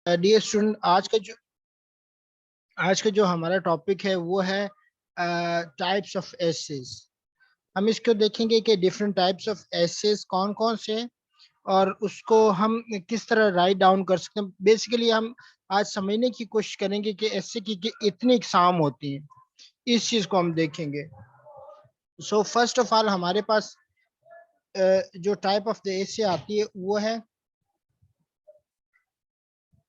Dear student, आज का जो हमारा टॉपिक है वो है टाइप्स ऑफ एसेस। हम इसको देखेंगे कि डिफरेंट टाइप्स ऑफ एसेस कौन कौन से हैं और उसको हम किस तरह राइट डाउन कर सकते हैं। बेसिकली हम आज समझने की कोशिश करेंगे कि एसे की इतनी इकसाम होती हैं, इस चीज को हम देखेंगे। सो फर्स्ट ऑफ ऑल हमारे पास जो टाइप ऑफ द एसे आती है वो है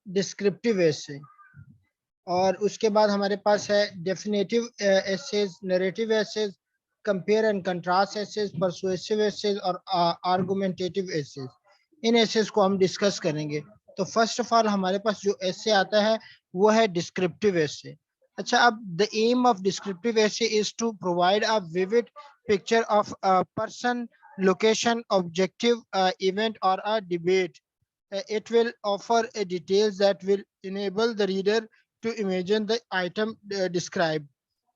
डिस्क्रिप्टिव एसे, और उसके बाद हमारे पास है definitive essays, narrative essays, compare and contrast essays, persuasive essays और आर्गुमेंटेटिव एसेज। इन एसेज को हम डिस्कस करेंगे। तो फर्स्ट ऑफ ऑल हमारे पास जो एसे आता है वो है डिस्क्रिप्टिव एसे। अच्छा, अब the aim of descriptive essay is to provide a vivid picture of a person, location, objective, event और a debate. It will offer a details that will enable the reader to imagine the item described.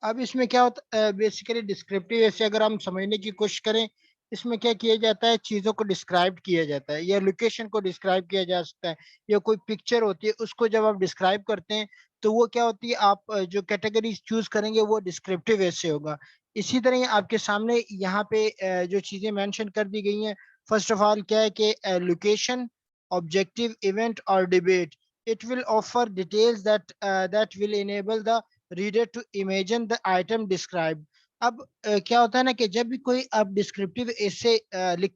अब इसमें क्या होता है, basically descriptive ऐसे अगर हम समझने की कोशिश करें, इसमें क्या किया जाता है, चीज़ों को डिस्क्राइब किया जाता है या लोकेशन को डिस्क्राइब किया जा सकता है, या कोई पिक्चर होती है उसको जब आप डिस्क्राइब करते हैं तो वो क्या होती है, आप जो कैटेगरी चूज करेंगे वो डिस्क्रिप्टिव ऐसे होगा। इसी तरह आपके सामने यहाँ पे जो चीज़ें मेंशन कर दी गई हैं, फर्स्ट ऑफ ऑल क्या है कि location, objective, event or debate. It will offer details that will enable the reader to imagine the item described. अब क्या होता है ना कि जब भी कोई आप डिस्क्रिप्टिव ऐसे लिख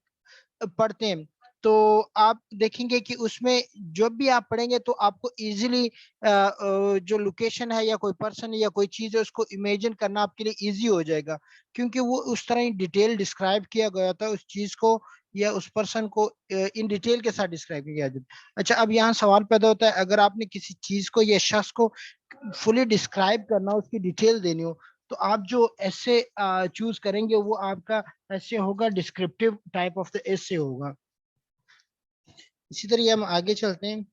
पढ़ते हैं तो आप देखेंगे कि उसमें जब भी आप पढ़ेंगे तो आपको इजीली जो लोकेशन है या कोई पर्सन या कोई चीज है उसको इमेजिन करना आपके लिए इजी हो जाएगा, क्योंकि वो उस तरह ही डिटेल डिस्क्राइब किया गया था उस चीज को या उस पर्सन को इन डिटेल के साथ डिस्क्राइब किया जाता है। अच्छा, अब यहाँ सवाल पैदा होता है, अगर आपने किसी चीज को या शख्स को फुली डिस्क्राइब करना, उसकी डिटेल देनी हो, तो आप जो ऐसे चूज करेंगे वो आपका ऐसे होगा, डिस्क्रिप्टिव टाइप ऑफ द ऐसे होगा। इसी तरह हम आगे चलते हैं।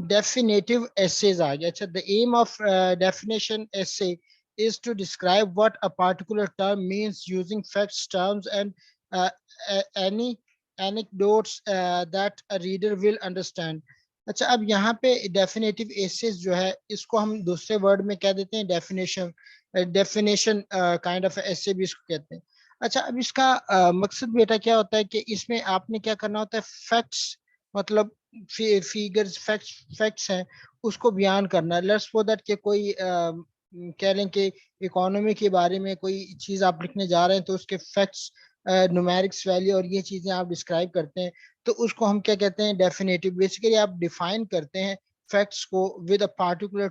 डेफिनेटिव एसेज आ गया। अच्छा, the aim of definition essay is to describe what a particular term means using facts, terms and any anecdotes that a reader will understand. अच्छा, अब यहाँ पे डेफिनेटिव एसेज जो है इसको हम दूसरे वर्ड में कह देते हैं डेफिनेशन। डेफिनेशन काइंड ऑफ एसे भी इसको कहते हैं। अच्छा, अब इसका मकसद बेटा क्या होता है कि इसमें आपने क्या करना होता है, फैक्ट्स मतलब फिगर्स, फैक्ट्स हैं उसको बयान करना। लेट्स सपोज दैट कि कोई कह लें कि इकोनॉमी के बारे में कोई चीज आप लिखने जा रहे हैं तो उसके फैक्ट्स, न्यूमेरिक्स वैल्यू और ये चीजें आप डिस्क्राइब करते हैं, तो उसको हम क्या कहते हैं, डेफिनेटिव। बेसिकली आप डिफाइन करते हैं फैक्ट्स को विद अ पार्टिकुलर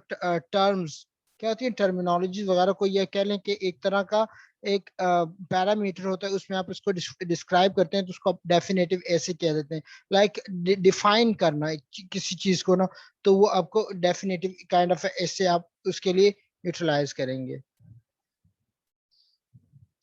टर्म्स। क्या होती है, टर्मिनोलॉजी वगैरह को, यह कह लें कि एक तरह का एक पैरामीटर होता है, उसमें आप उसको डिस्क्राइब करते हैं तो उसको आप डेफिनेटिव ऐसे कह देते हैं। लाइक डिफाइन करना किसी चीज को ना, तो वो आपको डेफिनेटिव काइंड ऑफ ऐसे आप उसके लिए यूटिलाइज करेंगे।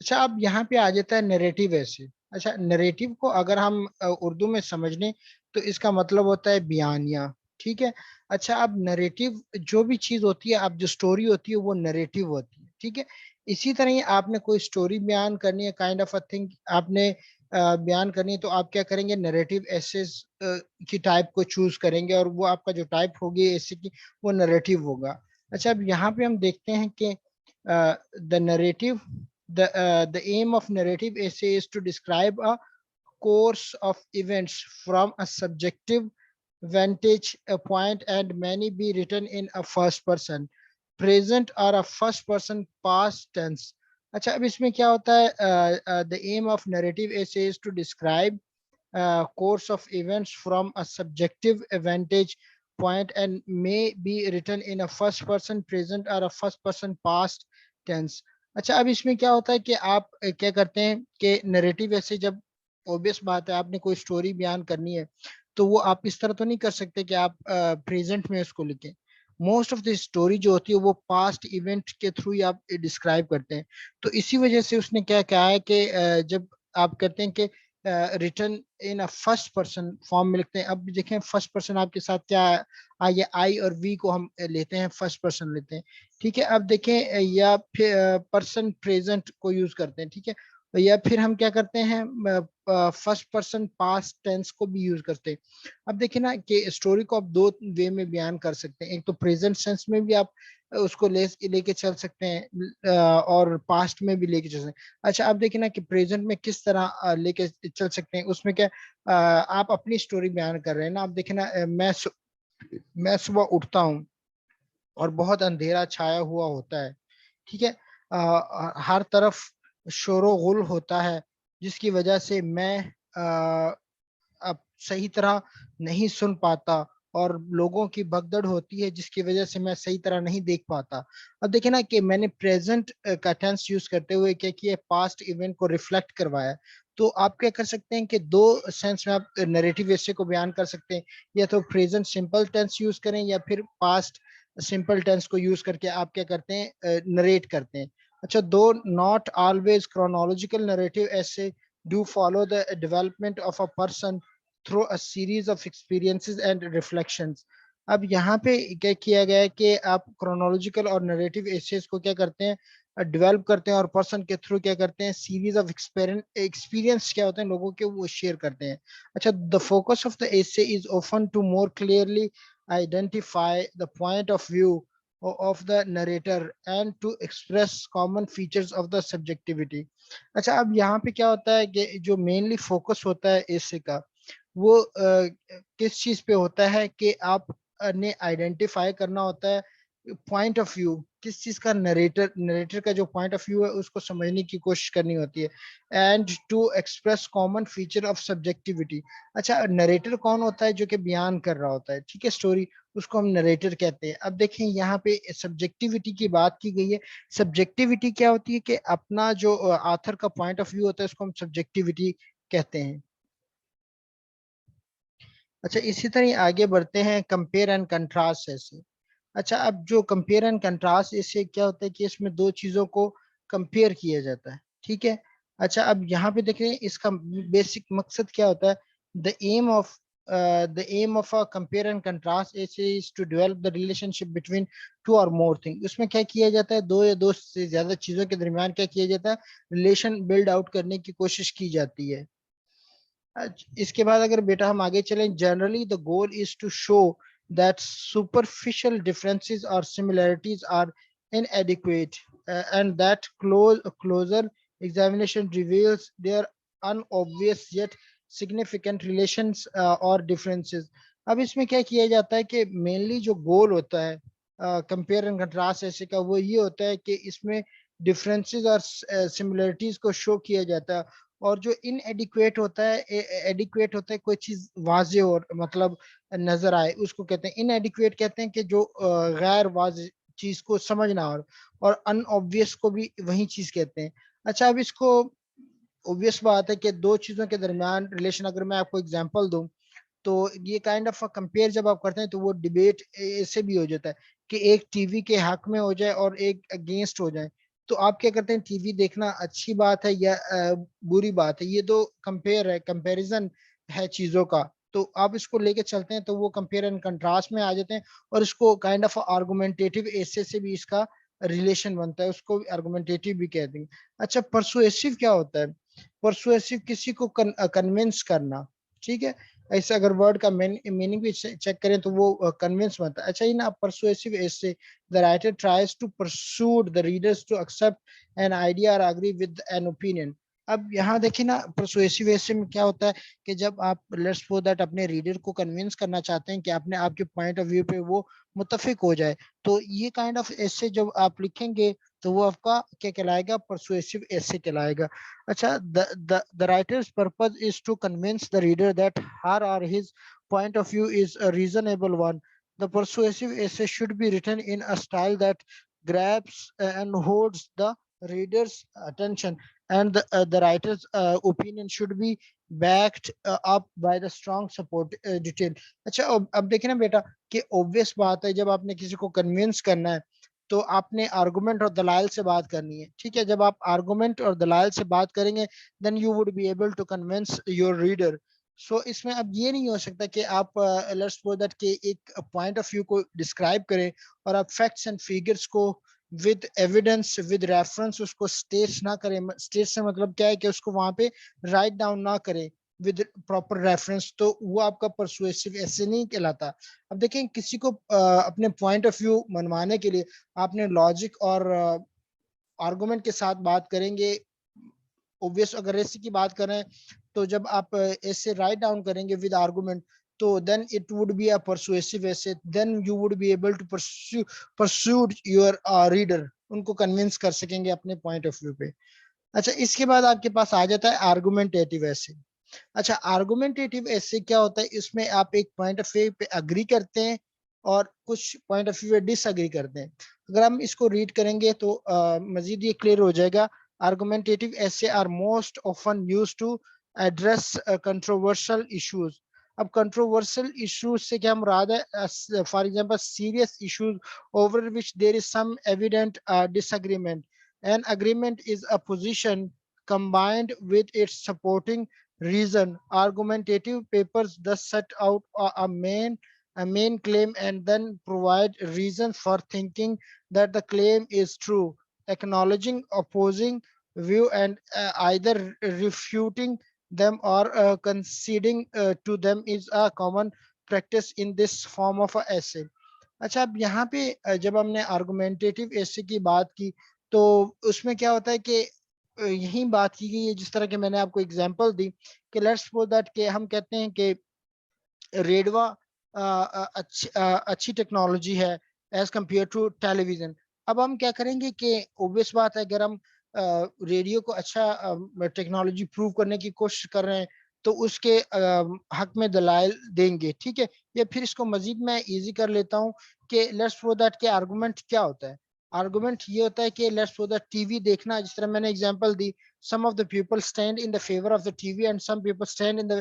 अच्छा, अब यहाँ पे आ जाता है नरेटिव ऐसे। अच्छा, नरेटिव को अगर हम उर्दू में समझने तो इसका मतलब होता है बयानिया। ठीक है। अच्छा, अब नरेटिव जो भी चीज होती है, अब जो स्टोरी होती है वो नरेटिव होती है। ठीक है। इसी तरह ही आपने कोई स्टोरी बयान करनी है, काइंड ऑफ अ थिंग आपने बयान करनी है, तो आप क्या करेंगे, नरेटिव एसेस की टाइप को चूज करेंगे और वो आपका जो टाइप होगी ऐसे की वो नरेटिव होगा। अच्छा, अब यहाँ पे हम देखते हैं कि the narrative, the aim of narrative essay is to describe a course of events from a subjective vantage point, and many be written in a first person, present or a first person past tense. अच्छा, अब इसमें क्या होता है, the aim of narrative essay is to describe course of events from a subjective vantage point and may be written in a first person present or a first person past tense. अच्छा, अब इसमें क्या होता है कि आप क्या करते हैं कि नरेटिव ऐसे, जब ऑब्वियस बात है आपने कोई स्टोरी बयान करनी है तो वो आप इस तरह तो नहीं कर सकते कि आप प्रेजेंट में उसको लिखें। मोस्ट ऑफ द स्टोरी जो होती है वो पास्ट इवेंट के थ्रू ही आप डिस्क्राइब करते हैं। तो इसी वजह से उसने क्या कहा है कि जब आप कहते हैं कि return in a first person form में लिखते हैं। अब देखें फर्स्ट पर्सन आपके साथ क्या ये आई और वी को हम लेते हैं, फर्स्ट पर्सन लेते हैं। ठीक है। अब देखें या फिर पर्सन प्रेजेंट को यूज करते हैं। ठीक है। या फिर हम क्या करते हैं, फर्स्ट पर्सन पास्ट टेंस को भी यूज करते हैं। अब देखिए ना कि स्टोरी को आप दो वे में बयान कर सकते हैं, एक तो प्रेजेंट सेंस में भी आप उसको लेके चल सकते हैं, और पास्ट में भी लेके चल सकते हैं। अच्छा, अब देखिए ना कि प्रेजेंट में किस तरह लेके चल सकते हैं, उसमें क्या आप अपनी स्टोरी बयान कर रहे हैं ना। आप देखिए ना, मैं सुबह उठता हूँ और बहुत अंधेरा छाया हुआ होता है, ठीक है। हर तरफ शोरो गुल होता है, जिसकी वजह से मैं अब सही तरह नहीं सुन पाता, और लोगों की भगदड़ होती है जिसकी वजह से मैं सही तरह नहीं देख पाता। अब देखिए ना कि मैंने प्रेजेंट का टेंस यूज करते हुए क्या किया, पास्ट इवेंट को रिफ्लेक्ट करवाया। तो आप क्या कर सकते हैं कि दो सेंस में आप नरेटिव ऐसे को बयान कर सकते हैं, या तो प्रेजेंट सिंपल टेंस यूज करें, या फिर पास्ट सिंपल टेंस को यूज करके आप क्या करते हैं, नरेट करते हैं। अच्छा, दो नॉट ऑलवेज क्रोनोलॉजिकल नरेटिव ऐसे do follow the development of a person through a series of experiences and reflections। अब यहाँ पे क्या किया गया है कि आप क्रोनोलॉजिकल और नरेटिव एसेस को क्या करते हैं, डेवलप करते हैं, और पर्सन के थ्रू क्या करते हैं, सीरीज ऑफ एक्सपीरियंस क्या होते हैं लोगों के, वो शेयर करते हैं। अच्छा, the focus of the essay is often to more clearly identify the point of view of the narrator and to express common features of the subjectivity। अच्छा, अब यहाँ पे क्या होता है कि जो मेनली फोकस होता है एसे का, वो किस चीज पे होता है कि आप ने आइडेंटिफाई करना होता है पॉइंट ऑफ व्यू, किस चीज का, नरेटर का जो पॉइंट ऑफ व्यू है उसको समझने की कोशिश करनी होती है, and to express common feature of subjectivity. अच्छा, नरेटर कौन होता है, जो कि बयान कर रहा होता है, ठीक है, स्टोरी, उसको हम नरेटर कहते हैं। अब देखें यहाँ पे सब्जेक्टिविटी की बात की गई है। सब्जेक्टिविटी क्या होती है कि अपना जो आथर का पॉइंट ऑफ व्यू होता है उसको हम सब्जेक्टिविटी कहते हैं। अच्छा, इसी तरह आगे बढ़ते हैं कंपेयर एंड कंट्रास्ट ऐसे। अच्छा, अब जो कंपेयर एंड कंट्रास्ट इससे क्या होता है कि इसमें दो चीजों को कंपेयर किया जाता है, ठीक है। अच्छा, अब यहाँ पे देखें इसका बेसिक मकसद क्या होता है। The aim of the aim of a compare and contrast is to develop the relationship between two or more things। उसमें क्या किया जाता है, दो या दो से ज्यादा चीजों के दरमियान क्या किया जाता है, रिलेशन बिल्ड आउट करने की कोशिश की जाती है। इसके बाद अगर बेटा हम आगे चलें, generally the goal is to show that superficial differences और similarities are inadequate, and that closer examination reveals their unobvious yet significant relations or differences। अब इसमें क्या किया जाता है कि मेनली जो गोल होता है कंपेयर एंड कंट्रास्ट ऐसे का, वो ये होता है कि इसमें डिफरेंसेस और सिमिलरिटीज को शो किया जाता है। और जो इनएडिक्वेट होता है, एडिक्वेट होता है कोई चीज वाजे और मतलब नजर आए, उसको कहते हैं इनएडिक्वेट, कहते हैं कि जो गैर वाजे चीज को समझ ना और अनऑब्वियस को भी वही चीज कहते हैं। अच्छा, अब इसको ऑब्वियस बात है कि दो चीजों के दरमियान रिलेशन, अगर मैं आपको एग्जांपल दूं, तो ये काइंड ऑफ कंपेयर जब आप करते हैं तो वो डिबेट ऐसे भी हो जाता है कि एक टीवी के हक में हो जाए और एक अगेंस्ट हो जाए। तो आप क्या करते हैं, टीवी देखना अच्छी बात है या बुरी बात है, ये तो कंपेयर है, कंपैरिजन है चीजों का। तो आप इसको लेके चलते हैं तो वो कंपेयर एंड कंट्रास्ट में आ जाते हैं, और इसको काइंड ऑफ आर्गुमेंटेटिव ऐसे से भी इसका रिलेशन बनता है, उसको आर्गुमेंटेटिव भी कहते हैं। अच्छा, परसुएसिव क्या होता है, परसुएसिव किसी को कन्विंस करना, ठीक है। ऐसे अगर वर्ड का मीनिंग भी चेक करें तो वो कन्विंस बनता है। अच्छा, in persuasive essays the writer tries to persuade the readers to accept an idea और एग्री विद एन ओपिनियन। अब यहाँ देखिए ना, परसुएसिव ऐसे में क्या होता है कि जब आप लेट्स सपोज दैट अपने रीडर को कन्विंस करना चाहते हैं कि अपने आपके पॉइंट ऑफ व्यू पे वो मुत्तफिक हो जाए, तो ये काइंड ऑफ ऐसे जब आप लिखेंगे तो वो आपका क्या कहलाएगा, परसुएसिव ऐसे कहलाएगा। अच्छा, the writer's purpose is to convince the reader that her or his point of view is a reasonable one। The persuasive essay should be written in a style that grabs and holds the reader's attention, and the writer's opinion should be backed up by the strong support detail। अच्छा, अब देखिए ना बेटा कि obvious बात है, जब आपने किसी को कन्विंस करना है तो आपने आर्गुमेंट और दलाइल से बात करनी है, ठीक है। जब आप आर्गुमेंट और दलाइल से बात करेंगे then you would be able to convince your reader. So इसमें अब ये नहीं हो सकता कि आप लेट्स सपोज दैट कि एक पॉइंट ऑफ व्यू को डिस्क्राइब करें और आप फैक्ट्स एंड फिगर्स को विद एविडेंस विद रेफरेंस उसको स्टेट्स ना करें, स्टेट से मतलब क्या है कि उसको वहां पे राइट डाउन ना करें विद प्रॉपर रेफरेंस, तो वो आपका परसुएसिव ऐसे नहीं कहलाता। अब देखें किसी को अपने पॉइंट ऑफ व्यू मनवाने के लिए आपने लॉजिक और आर्गुमेंट के साथ बात करेंगे। ऑब्वियस अगर ऐसे की बात करें तो जब आप ऐसे राइट डाउन करेंगे विद आर्गुमेंट, तो then it would be a persuasive essay, then you would be able to pursue your reader, उनको कन्विंस कर सकेंगे अपने पॉइंट ऑफ व्यू पे। अच्छा, इसके बाद आपके पास आ जाता है आर्गुमेंटेटिव ऐसे। अच्छा, आर्गुमेंटेटिव ऐसे क्या होता है, इसमें आप एक पॉइंट ऑफ व्यू पे अग्री करते हैं और कुछ पॉइंट ऑफ व्यू पे डिसअग्री करते हैं। अगर हम इसको रीड करेंगे तो मजीद ये क्लियर हो जाएगा। Argumentative essays are most often used to address controversial issues. अब कंट्रोवर्शियल इश्यूज से क्या मुराद है, for example serious issues over which there is some evident disagreement. An agreement is a position combined with its supporting reason. Argumentative papers thus set out a main claim and then provide reasons for thinking that the claim is true, acknowledging opposing view and either refuting them or conceding to them is a common practice in this form of a essay. अच्छा, अब यहाँ पे जब हमने argumentative एसे की बात की तो उसमें क्या होता है कि यही बात की गई है जिस तरह के मैंने आपको एग्जांपल दी कि लेट्स सपोज दैट कि हम कहते हैं कि रेडवा अच्छी टेक्नोलॉजी है एज कंपेयर टू टेलीविजन। अब हम क्या करेंगे कि ऑब्वियस बात है, अगर हम रेडियो को अच्छा टेक्नोलॉजी प्रूव करने की कोशिश कर रहे हैं तो उसके हक में दलाइल देंगे, ठीक है। या फिर इसको मजीद मैं इजी कर लेता हूँ कि लेट्स सपोज दैट के आर्गुमेंट क्या होता है। आर्गुमेंट ये होता है कि लेट्स सपोज दैट टीवी देखना, जिस तरह मैंने example the, some of the people stand in the favor of the TV and some people stand in the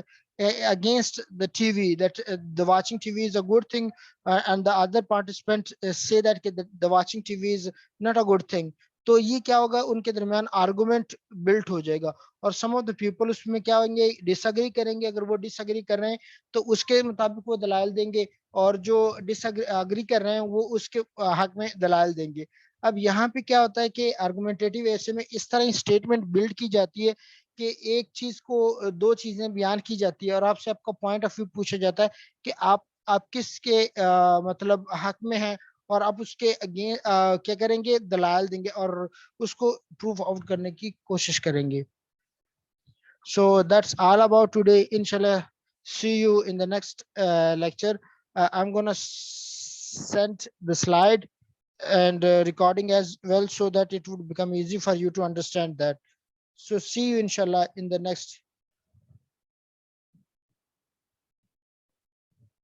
against the TV, that the watching TV is a good thing, and the other participants say that the watching TV is not a good thing। तो ये क्या होगा, उनके दरमियान argument built हो जाएगा और सम of the people उसमें क्या होंगे, डिसएग्री करेंगे। अगर वो डिसएग्री कर रहे हैं तो उसके मुताबिक वो दलाल देंगे और जो डिसएग्री कर रहे हैं वो उसके हक में दलाल देंगे। अब यहाँ पे क्या होता है कि आर्गुमेंटेटिव ऐसे में इस तरह स्टेटमेंट बिल्ड की जाती है कि एक चीज को दो चीजें बयान की जाती है और आपसे आपका पॉइंट ऑफ व्यू पूछा जाता है कि आप किसके मतलब हक में हैं और आप उसके क्या करेंगे, दलाल देंगे और उसको प्रूफ आउट करने की कोशिश करेंगे। So that's all about today. Inshallah, see you in the next lecture. I'm gonna send the slide and recording as well so that it would become easy for you to understand that. So see you inshallah in the next